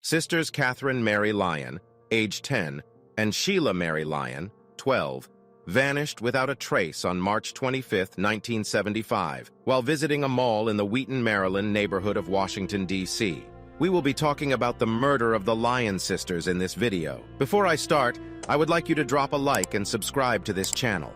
Sisters Katherine Mary Lyon, age 10, and Sheila Mary Lyon, 12, vanished without a trace on March 25, 1975, while visiting a mall in the Wheaton, Maryland neighborhood of Washington, D.C. We will be talking about the murder of the Lyon sisters in this video. Before I start, I would like you to drop a like and subscribe to this channel.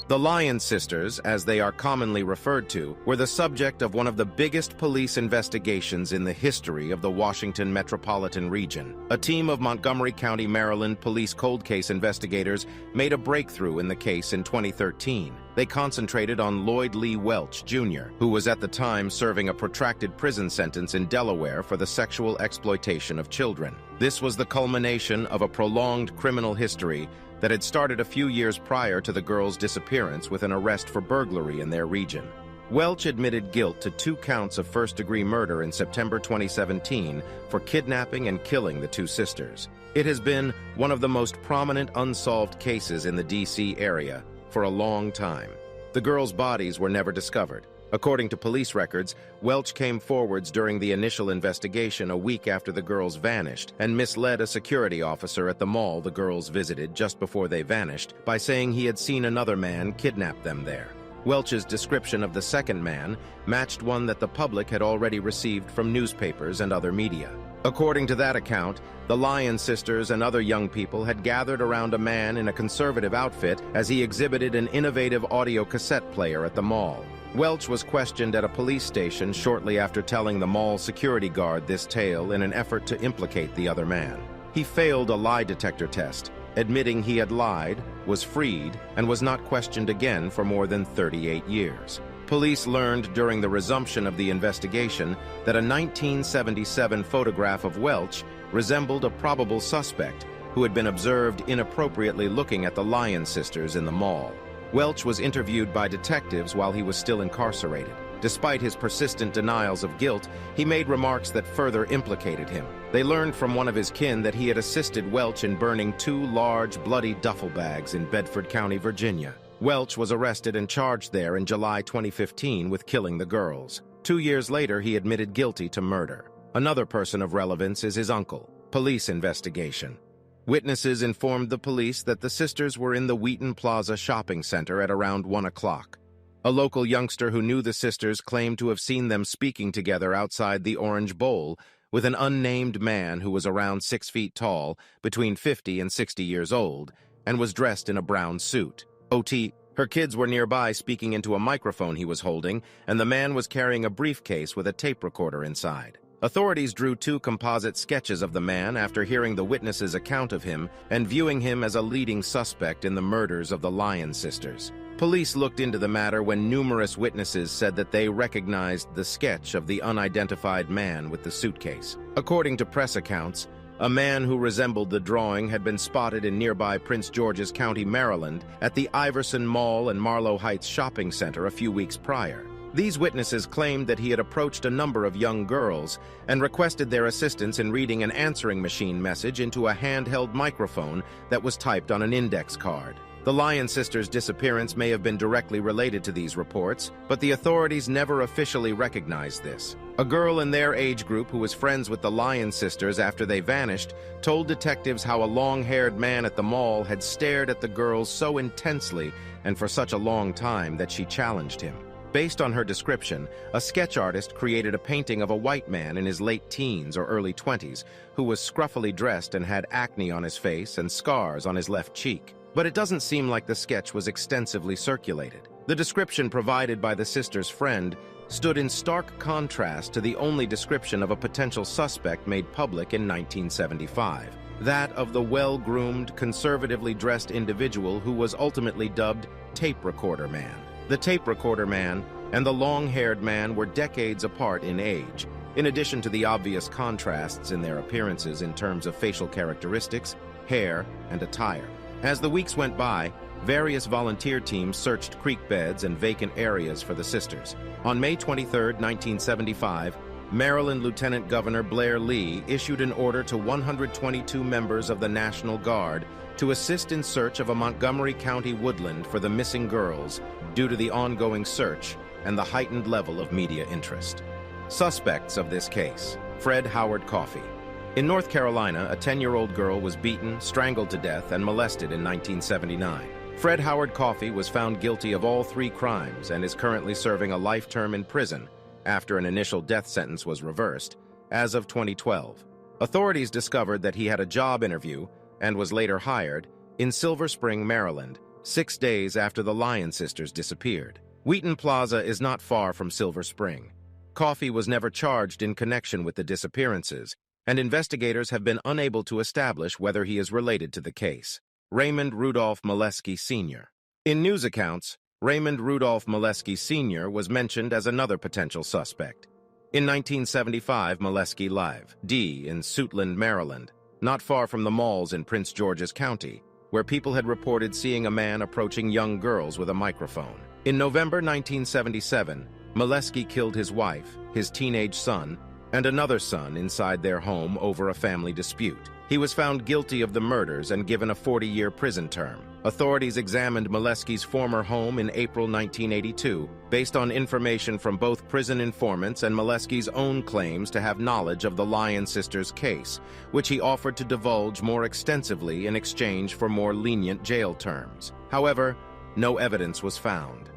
The Lyon sisters, as they are commonly referred to, were the subject of one of the biggest police investigations in the history of the Washington metropolitan region. A team of Montgomery County, Maryland police cold case investigators made a breakthrough in the case in 2013. They concentrated on Lloyd Lee Welch, Jr., who was at the time serving a protracted prison sentence in Delaware for the sexual exploitation of children. This was the culmination of a prolonged criminal history that had started a few years prior to the girls' disappearance with an arrest for burglary in their region. Welch admitted guilt to 2 counts of first-degree murder in September 2017 for kidnapping and killing the 2 sisters. It has been one of the most prominent unsolved cases in the D.C. area for a long time. The girls' bodies were never discovered. According to police records, Welch came forwards during the initial investigation a week after the girls vanished and misled a security officer at the mall the girls visited just before they vanished by saying he had seen another man kidnap them there. Welch's description of the second man matched one that the public had already received from newspapers and other media. According to that account, the Lyon sisters and other young people had gathered around a man in a conservative outfit as he exhibited an innovative audio cassette player at the mall. Welch was questioned at a police station shortly after telling the mall security guard this tale in an effort to implicate the other man. He failed a lie detector test, admitting he had lied, was freed, and was not questioned again for more than 38 years. Police learned during the resumption of the investigation that a 1977 photograph of Welch resembled a probable suspect who had been observed inappropriately looking at the Lyon sisters in the mall. Welch was interviewed by detectives while he was still incarcerated. Despite his persistent denials of guilt, he made remarks that further implicated him. They learned from one of his kin that he had assisted Welch in burning 2 large, bloody duffel bags in Bedford County, Virginia. Welch was arrested and charged there in July 2015 with killing the girls. 2 years later, he admitted guilty to murder. Another person of relevance is his uncle. Police investigation. Witnesses informed the police that the sisters were in the Wheaton Plaza shopping center at around 1 o'clock. A local youngster who knew the sisters claimed to have seen them speaking together outside the Orange Bowl with an unnamed man who was around 6 feet tall, between 50 and 60 years old, and was dressed in a brown suit. Her kids were nearby speaking into a microphone he was holding, and the man was carrying a briefcase with a tape recorder inside. Authorities drew 2 composite sketches of the man after hearing the witness's account of him and viewing him as a leading suspect in the murders of the Lyon sisters. Police looked into the matter when numerous witnesses said that they recognized the sketch of the unidentified man with the suitcase. According to press accounts, a man who resembled the drawing had been spotted in nearby Prince George's County, Maryland, at the Iverson Mall and Marlow Heights shopping center a few weeks prior. These witnesses claimed that he had approached a number of young girls and requested their assistance in reading an answering machine message into a handheld microphone that was typed on an index card. The Lyon sisters' disappearance may have been directly related to these reports, but the authorities never officially recognized this. A girl in their age group who was friends with the Lyon sisters after they vanished told detectives how a long-haired man at the mall had stared at the girls so intensely and for such a long time that she challenged him. Based on her description, a sketch artist created a painting of a white man in his late teens or early 20s who was scruffily dressed and had acne on his face and scars on his left cheek. But it doesn't seem like the sketch was extensively circulated. The description provided by the sister's friend stood in stark contrast to the only description of a potential suspect made public in 1975, that of the well-groomed, conservatively dressed individual who was ultimately dubbed Tape Recorder Man. The Tape Recorder Man and the long-haired man were decades apart in age, in addition to the obvious contrasts in their appearances in terms of facial characteristics, hair, and attire. As the weeks went by, various volunteer teams searched creek beds and vacant areas for the sisters. On May 23, 1975, Maryland Lieutenant Governor Blair Lee issued an order to 122 members of the National Guard to assist in search of a Montgomery County woodland for the missing girls due to the ongoing search and the heightened level of media interest. Suspects of this case: Fred Howard Coffey. In North Carolina, a 10-year-old girl was beaten, strangled to death, and molested in 1979. Fred Howard Coffey was found guilty of all 3 crimes and is currently serving a life term in prison after an initial death sentence was reversed, as of 2012. Authorities discovered that he had a job interview and was later hired in Silver Spring, Maryland, 6 days after the Lyon sisters disappeared. Wheaton Plaza is not far from Silver Spring. Coffey was never charged in connection with the disappearances, and investigators have been unable to establish whether he is related to the case. Raymond Rudolph Molesky Sr. In news accounts, Raymond Rudolph Molesky Sr. was mentioned as another potential suspect. In 1975, Molesky lived in Suitland, Maryland, not far from the malls in Prince George's County, where people had reported seeing a man approaching young girls with a microphone. In November 1977, Molesky killed his wife, his teenage son, and another son inside their home over a family dispute. He was found guilty of the murders and given a 40-year prison term. Authorities examined Molesky's former home in April 1982, based on information from both prison informants and Molesky's own claims to have knowledge of the Lyon sisters' case, which he offered to divulge more extensively in exchange for more lenient jail terms. However, no evidence was found.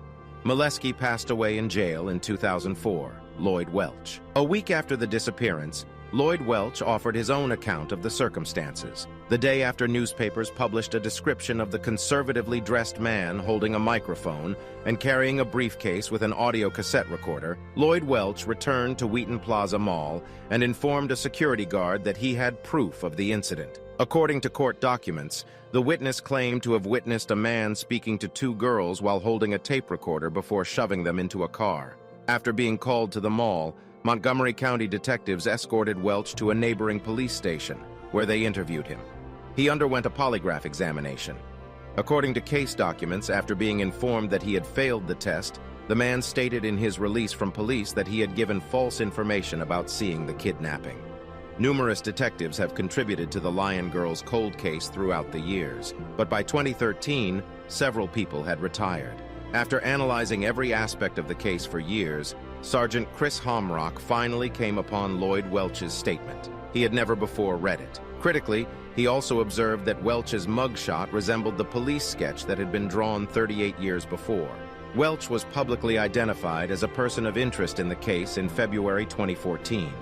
Molesky passed away in jail in 2004. Lloyd Welch. A week after the disappearance, Lloyd Welch offered his own account of the circumstances. The day after newspapers published a description of the conservatively dressed man holding a microphone and carrying a briefcase with an audio cassette recorder, Lloyd Welch returned to Wheaton Plaza Mall and informed a security guard that he had proof of the incident. According to court documents, the witness claimed to have witnessed a man speaking to 2 girls while holding a tape recorder before shoving them into a car. After being called to the mall, Montgomery County detectives escorted Welch to a neighboring police station, where they interviewed him. He underwent a polygraph examination. According to case documents, after being informed that he had failed the test, the man stated in his release from police that he had given false information about seeing the kidnapping. Numerous detectives have contributed to the Lyon girls' cold case throughout the years, but by 2013, several people had retired. After analyzing every aspect of the case for years, Sergeant Chris Homrock finally came upon Lloyd Welch's statement. He had never before read it. Critically, he also observed that Welch's mugshot resembled the police sketch that had been drawn 38 years before. Welch was publicly identified as a person of interest in the case in February 2014.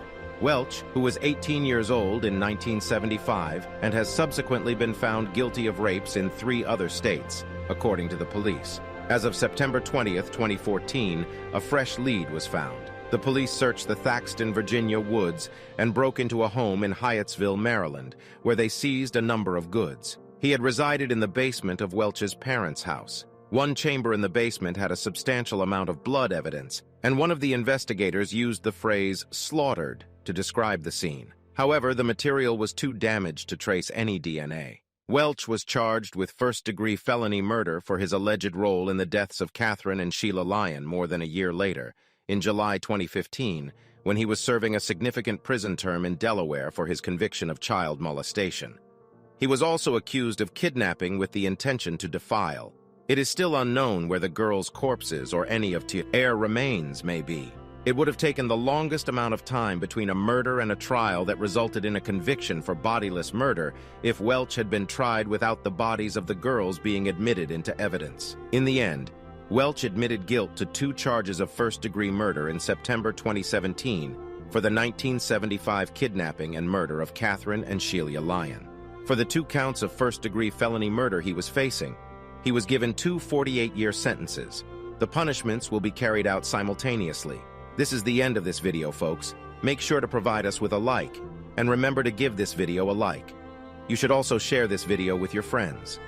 Welch, who was 18 years old in 1975 and has subsequently been found guilty of rapes in 3 other states, according to the police. As of September 20th, 2014, a fresh lead was found. The police searched the Thaxton, Virginia woods and broke into a home in Hyattsville, Maryland, where they seized a number of goods. He had resided in the basement of Welch's parents' house. One chamber in the basement had a substantial amount of blood evidence, and one of the investigators used the phrase "slaughtered" to describe the scene. However, the material was too damaged to trace any DNA. Welch was charged with first-degree felony murder for his alleged role in the deaths of Katherine and Sheila Lyon more than a year later, in July 2015, when he was serving a significant prison term in Delaware for his conviction of child molestation. He was also accused of kidnapping with the intention to defile. It is still unknown where the girls' corpses or any of their remains may be. It would have taken the longest amount of time between a murder and a trial that resulted in a conviction for bodiless murder if Welch had been tried without the bodies of the girls being admitted into evidence. In the end, Welch admitted guilt to 2 charges of first-degree murder in September 2017 for the 1975 kidnapping and murder of Katherine and Sheila Lyon. For the 2 counts of first-degree felony murder he was facing, he was given 2 48-year sentences. The punishments will be carried out simultaneously. This is the end of this video, folks. Make sure to provide us with a like, and remember to give this video a like. You should also share this video with your friends.